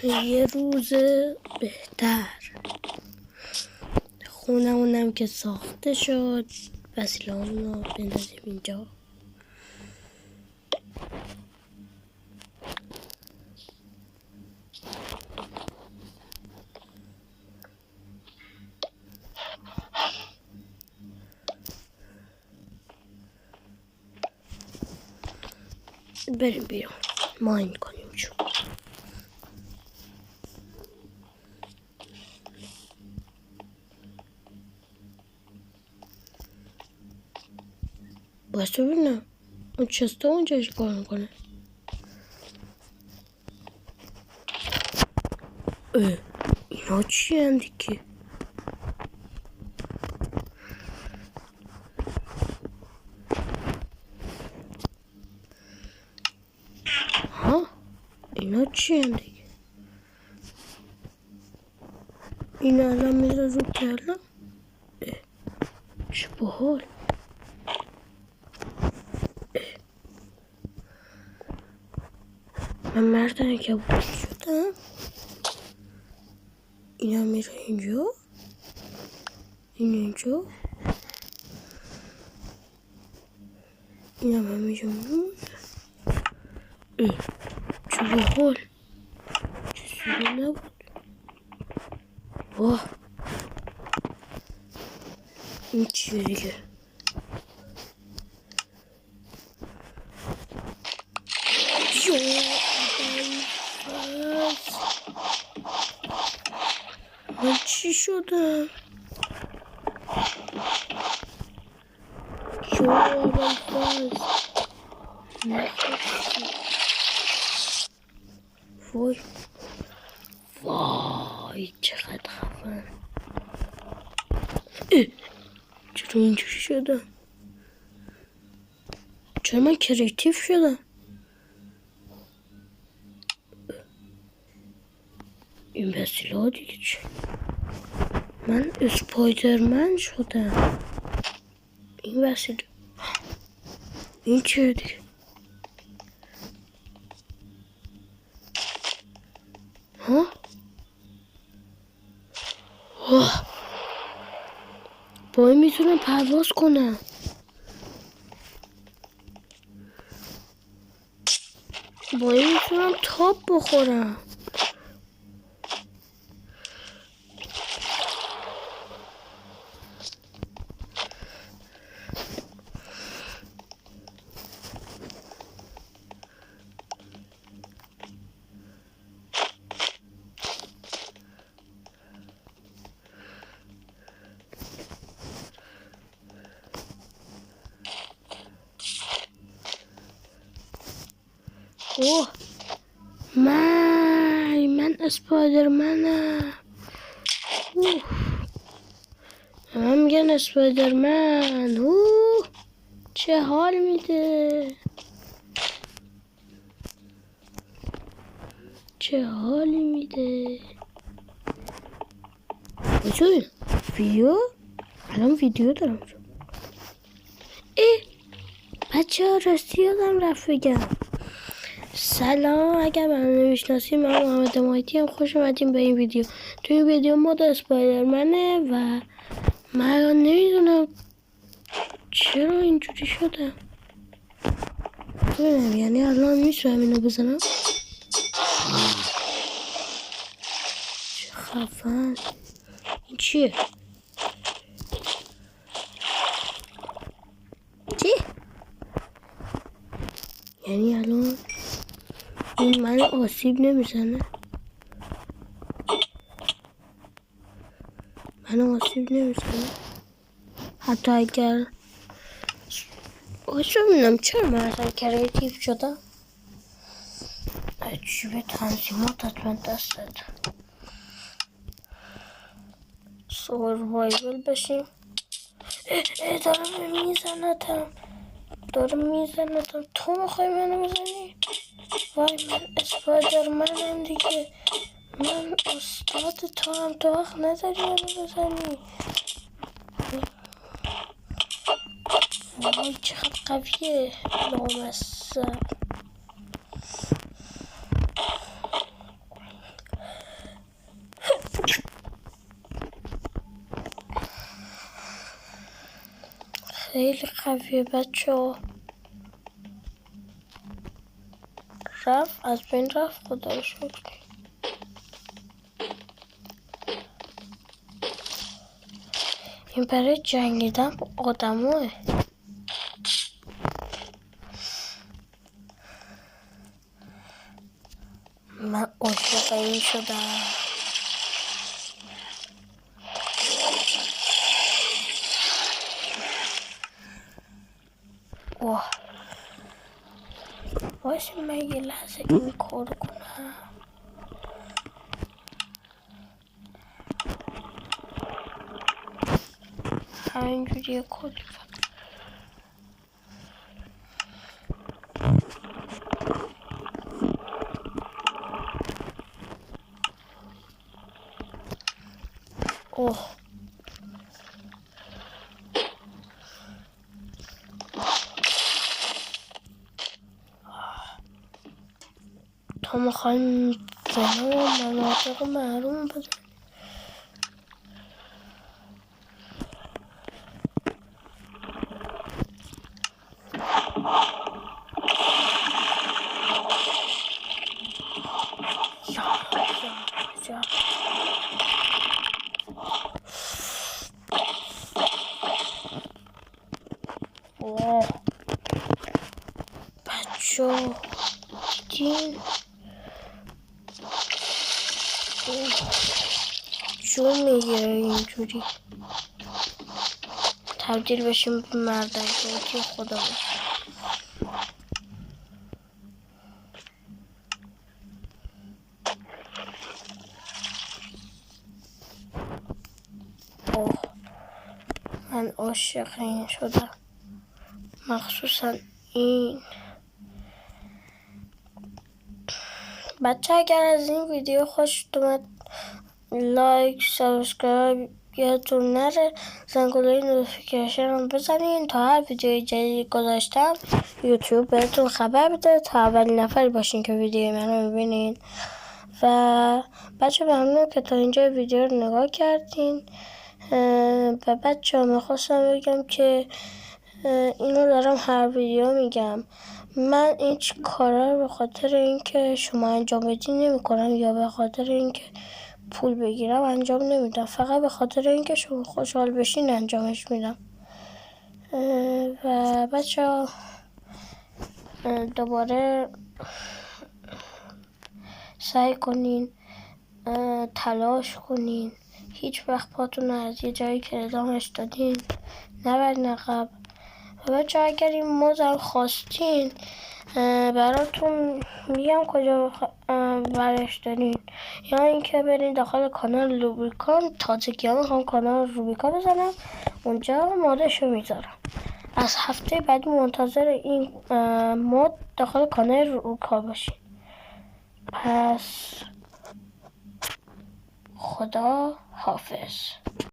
یه روز بهتر خونمونم که ساخته شد. وسیله‌هامون رو بندازیم اینجا. بریم بیرون ماین کنیم چون باید ببینم اون چسته اونجا چی کار میکنه. اینا چی هم دیگه؟ اینا چی هم دیگه؟ این الان میره رو کلم. چه باحال. من مردنه که بود شدم. اینا میره اینجا. این اینجا. اینا من میجا میمونه. چه باحال. چه سوری نبود. واه این چیه دیگه؟ من چی شدم؟ وای چقدر خفن. چرا اینجوری شدم؟ چرا من کریتیو شدم؟ این وسیله ها دیگه چی؟ من اسپایدرمن شدم. این وسیله این چیه دیگه؟ ها؟ با این میتونم پرواز کنم. با این میتونم تاب بخورم. اوه من اسپایدرمنم. من میگن اسپایدرمن. چه حال میده. چه حالی میده. بچه ویدیو الان ویدیو دارم. بچه ها راستی یادم رفت بگم سلام. اگر من نمیشناسی من محمد مایتی هم. خوش اومدیم به این ویدیو. تو این ویدیو مود اسپایدرمنه و من نمیدونم چرا اینجوری شدم. ببینم یعنی الان میتونم اینو بزنم. چه خفن. این چیه؟ چی؟ یعنی الان این من آسیب نمیزنه. من آسیب نمیزنه حتی اگر آشو میدونم چرا من اصلا کریتیو شدم. عجیبه تنظیمات حتما دستت. سوروایول بشیم. داره میزنتم. تو میخوای منو بزنی؟ وای من اسپایدرمنم دیگه. من استاد تو هم. تو وقت نداری منو بزنی. وای چقدر قویه. لامصب. خیلی قویه بچه. رفت از بین رفت، خدا رو شکر. این برای جنگیدن با آدمه. من عاشق این شدم. اوه باشه، من یه لحظه این کار کنم. همینجوری یه کاری اوه تا میخوایم جنوب مناطق محروم بزن. اوه بچه دیدین جو میگیره اینجوری تبدیل بشیم به مردک خدا باشه. اوه من عاشق این شدم، مخصوصا این. بچه اگر از این ویدیو خوشت اومد لایک، سابسکرایب یادتون نره، زنگوله نوتیفیکیشن رو بزنین تا هر ویدیو جدید گذاشتم یوتیوب بهتون خبر بده تا اولین نفری باشین که ویدیو من رو ببینین. و بچه ممنون که تا اینجا ویدیو رو نگاه کردین. و بچه میخواستم بگم که اینو دارم هر ویدیو میگم، من این کارا رو به خاطر اینکه شما انجام بدین نمی کنم یا به خاطر اینکه پول بگیرم انجام نمیدم، فقط به خاطر اینکه شما خوشحال بشین انجامش میدم. و بچه دوباره سعی کنین تلاش کنین، هیچ وقت پاتون از یه جایی که ادامش دادین نبرین عقب. و بچه اگر این موزم خواستین براتون میگم کجا برش دارین، یا اینکه برین داخل کانال روبیکان. تازگی ها میخوام کانال روبیکان بزنم، اونجا مودشو میذارم. از هفته بعد منتظر این مود داخل کانال روبیکان باشین. پس خدا حافظ.